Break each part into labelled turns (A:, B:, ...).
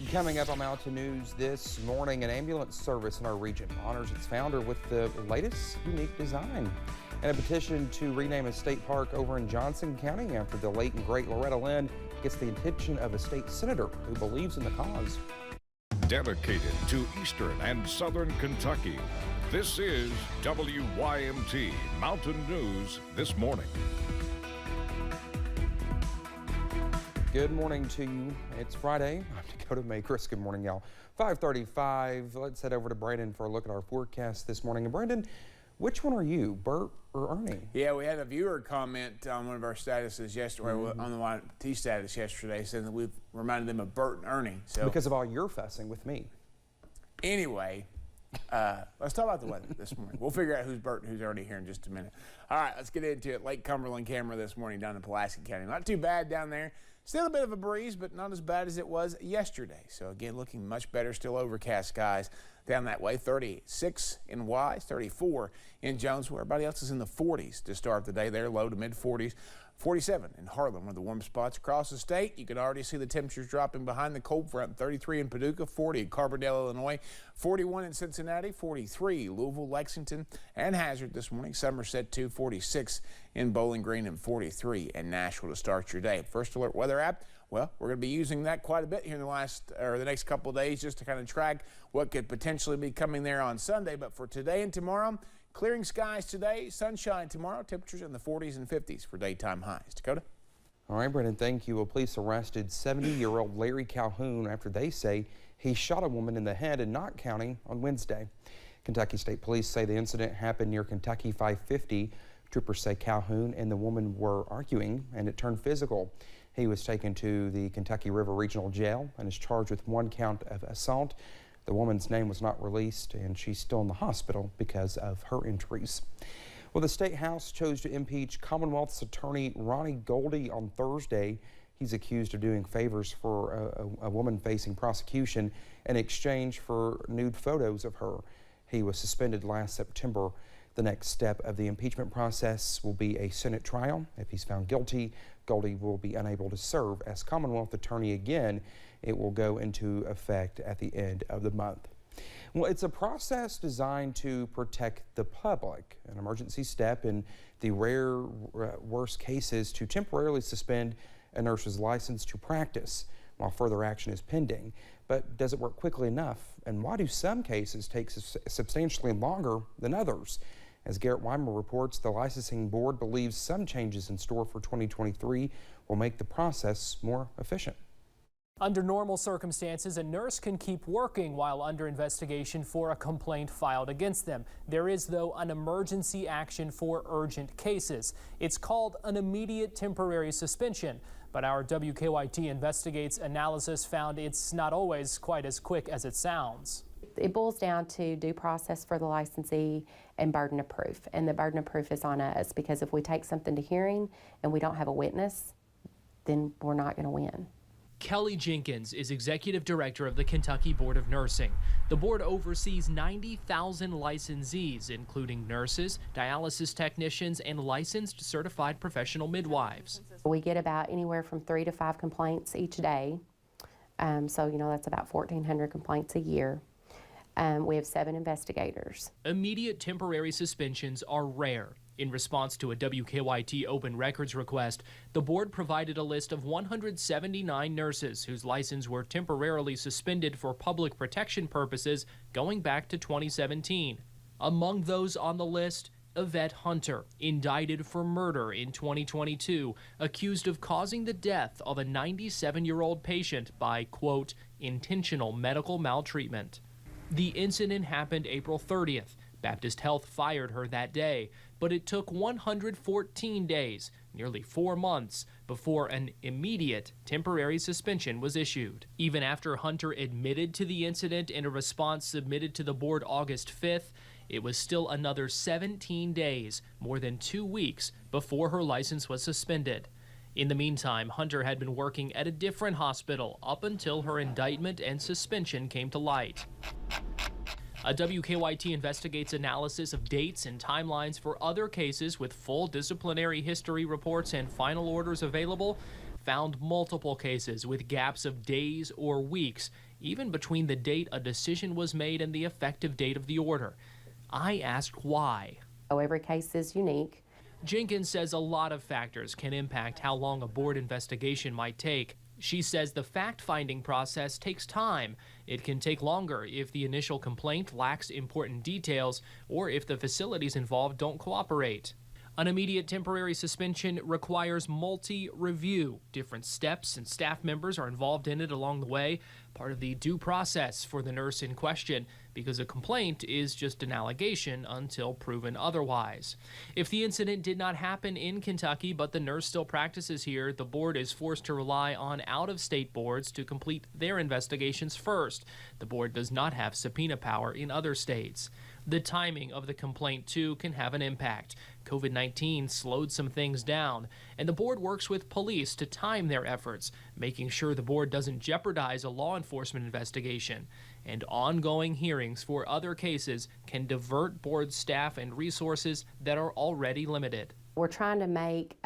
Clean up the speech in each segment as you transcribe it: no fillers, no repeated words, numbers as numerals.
A: Coming up on Mountain News this morning, an ambulance service in our region honors its founder with the latest unique design. And a petition to rename a state park over in Johnson County after the late and great Loretta Lynn gets the attention of a state senator who believes in the cause.
B: Dedicated to Eastern and Southern Kentucky, this is WYMT Mountain News This Morning.
A: Good morning to you. It's Friday. I'm Dakota Makris. Good morning, y'all. 5:35. Let's head over to Brandon for a look at our forecast this morning. And Brandon, which one are you, Bert or Ernie?
C: Yeah, we had a viewer comment on one of our statuses yesterday, on the YT status yesterday, saying that we've reminded them of Bert and Ernie. So
A: because of all your fussing with me.
C: Anyway, let's talk about the weather this morning. We'll figure out who's Bert and who's Ernie here in just a minute. All right, let's get into it. Lake Cumberland camera this morning down in Pulaski County. Not too bad down there. Still a bit of a breeze, but not as bad as it was yesterday. So again, looking much better. Still overcast skies down that way. 36 in Wise, 34 in Jonesville. Everybody else is in the 40s to start the day. They're low to mid 40s. 47 in Harlan, one of the warm spots across the state. You can already see the temperatures dropping behind the cold front. 33 in Paducah, 40 in Carbondale, Illinois, 41 in Cincinnati, 43 Louisville, Lexington, and Hazard this morning. Somerset 2, 46 in Bowling Green, and 43 in Nashville to start your day. First Alert weather app. Well, we're going to be using that quite a bit here in the next couple of days just to kind of track what could potentially be coming there on Sunday. But for today and tomorrow, clearing skies today, sunshine tomorrow, temperatures in the 40s and 50s for daytime highs. Dakota?
A: All right, Brandon, thank you. Well, police arrested 70-year-old Larry Calhoun after they say he shot a woman in the head in Knott County on Wednesday. Kentucky State Police say the incident happened near Kentucky 550. Troopers say Calhoun and the woman were arguing, and it turned physical. He was taken to the Kentucky River Regional Jail and is charged with 1 count of assault. The woman's name was not released, and she's still in the hospital because of her injuries. Well, the State House chose to impeach Commonwealth's attorney Ronnie Goldie on Thursday. He's accused of doing favors for a woman facing prosecution in exchange for nude photos of her. He was suspended last September. The next step of the impeachment process will be a Senate trial. If he's found guilty, Goldie will be unable to serve as Commonwealth attorney again. It will go into effect at the end of the month. Well, it's a process designed to protect the public, an emergency step in the rare worst cases to temporarily suspend a nurse's license to practice while further action is pending. But does it work quickly enough? And why do some cases take substantially longer than others? As Garrett Weimer reports, the licensing board believes some changes in store for 2023 will make the process more efficient.
D: Under normal circumstances, a nurse can keep working while under investigation for a complaint filed against them. There is, though, an emergency action for urgent cases. It's called an immediate temporary suspension. But our WKYT Investigates analysis found it's not always quite as quick as it sounds.
E: It boils down to due process for the licensee and burden of proof. And the burden of proof is on us, because if we take something to hearing and we don't have a witness, then we're not going to win.
D: Kelly Jenkins is executive director of the Kentucky Board of Nursing. The board oversees 90,000 licensees, including nurses, dialysis technicians, and licensed certified professional midwives.
E: We get about anywhere from 3 to 5 complaints each day. So, that's about 1,400 complaints a year. We have 7 investigators.
D: Immediate temporary suspensions are rare. In response to a WKYT open records request, the board provided a list of 179 nurses whose license were temporarily suspended for public protection purposes going back to 2017. Among those on the list, Yvette Hunter, indicted for murder in 2022, accused of causing the death of a 97-year-old patient by, quote, intentional medical maltreatment. The incident happened April 30th. Baptist Health fired her that day, but it took 114 days, nearly 4 months, before an immediate temporary suspension was issued. Even after Hunter admitted to the incident in a response submitted to the board August 5th, it was still another 17 days, more than 2 weeks, before her license was suspended. In the meantime, Hunter had been working at a different hospital up until her indictment and suspension came to light. A WKYT Investigates analysis of dates and timelines for other cases with full disciplinary history reports and final orders available found multiple cases with gaps of days or weeks, even between the date a decision was made and the effective date of the order. I asked why.
E: Every case is unique.
D: Jenkins says a lot of factors can impact how long a board investigation might take. She says the fact-finding process takes time. It can take longer if the initial complaint lacks important details or if the facilities involved don't cooperate. An immediate temporary suspension requires multi-review. Different steps and staff members are involved in it along the way, part of the due process for the nurse in question, because a complaint is just an allegation until proven otherwise. If the incident did not happen in Kentucky, but the nurse still practices here, the board is forced to rely on out-of-state boards to complete their investigations first. The board does not have subpoena power in other states. The timing of the complaint, too, can have an impact. COVID-19 slowed some things down, and the board works with police to time their efforts, making sure the board doesn't jeopardize a law enforcement investigation. And ongoing hearings for other cases can divert board staff and resources that are already limited.
E: We're trying to make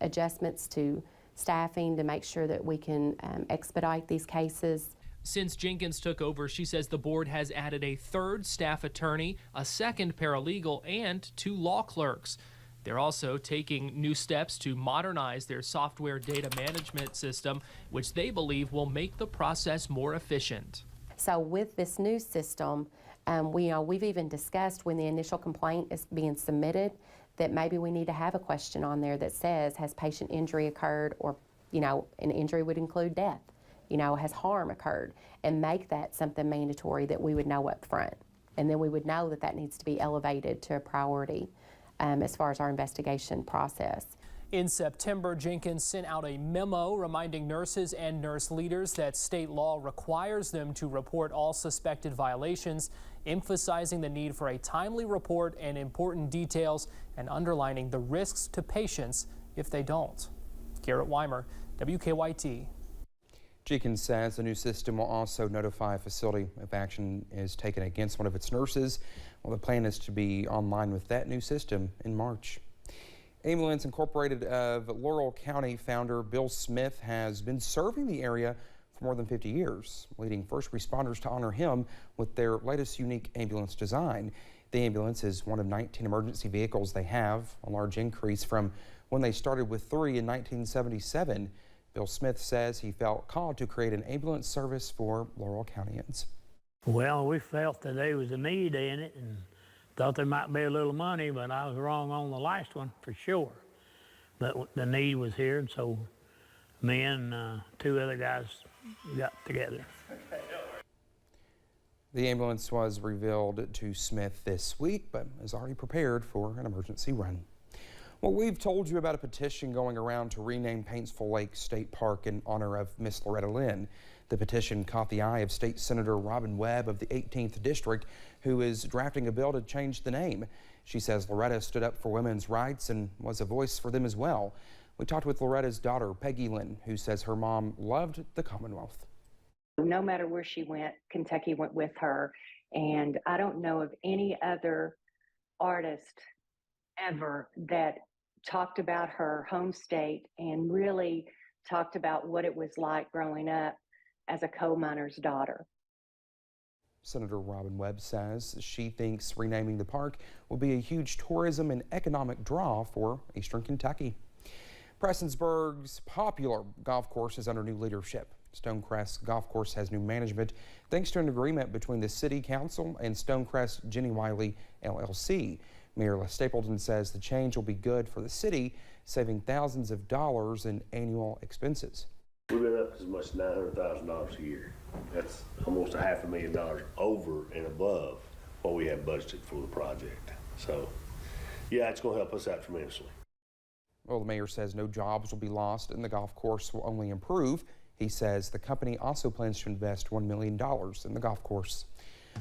E: adjustments to staffing to make sure that we can expedite these cases.
D: Since Jenkins took over, she says the board has added a third staff attorney, a second paralegal, and 2 law clerks. They're also taking new steps to modernize their software data management system, which they believe will make the process more efficient.
E: So with this new system, we've even discussed when the initial complaint is being submitted that maybe we need to have a question on there that says, has patient injury occurred, or, an injury would include death. Has harm occurred, and make that something mandatory that we would know up front. And then we would know that that needs to be elevated to a priority as far as our investigation process.
D: In September, Jenkins sent out a memo reminding nurses and nurse leaders that state law requires them to report all suspected violations, emphasizing the need for a timely report and important details, and underlining the risks to patients if they don't. Garrett Weimer, WKYT.
A: Jenkins says the new system will also notify a facility if action is taken against one of its nurses. Well, the plan is to be online with that new system in March. Ambulance Incorporated of Laurel County founder Bill Smith has been serving the area for more than 50 years, leading first responders to honor him with their latest unique ambulance design. The ambulance is one of 19 emergency vehicles they have, a large increase from when they started with 3 in 1977. Bill Smith says he felt called to create an ambulance service for Laurel Countyans.
F: Well, we felt that there was a need in it and thought there might be a little money, but I was wrong on the last one for sure. But the need was here, and so me and 2 other guys got together.
A: The ambulance was revealed to Smith this week, but is already prepared for an emergency run. Well, we've told you about a petition going around to rename Paintsville Lake State Park in honor of Miss Loretta Lynn. The petition caught the eye of State Senator Robin Webb of the 18th District, who is drafting a bill to change the name. She says Loretta stood up for women's rights and was a voice for them as well. We talked with Loretta's daughter, Peggy Lynn, who says her mom loved the Commonwealth.
G: No matter where she went, Kentucky went with her. And I don't know of any other artist ever that talked about her home state and really talked about what it was like growing up as a coal miner's daughter.
A: Senator Robin Webb says she thinks renaming the park will be a huge tourism and economic draw for Eastern Kentucky. Prestonsburg's popular golf course is under new leadership. Stonecrest Golf Course has new management thanks to an agreement between the City Council and Stonecrest Jenny Wiley LLC. Mayor Les Stapleton says the change will be good for the city, saving thousands of dollars in annual expenses.
H: We've been up as much as $900,000 a year. That's almost $500,000 over and above what we have budgeted for the project. So, yeah, it's going to help us out tremendously.
A: Well, the mayor says no jobs will be lost and the golf course will only improve. He says the company also plans to invest $1 million in the golf course.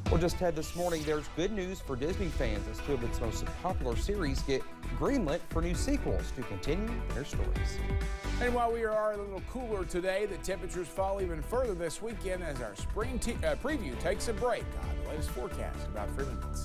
A: Well, just Ted, this morning, there's good news for Disney fans as 2 of its most popular series get greenlit for new sequels to continue their stories.
C: And while we are a little cooler today, the temperatures fall even further this weekend as our spring preview takes a break on the latest forecast in about 3 minutes.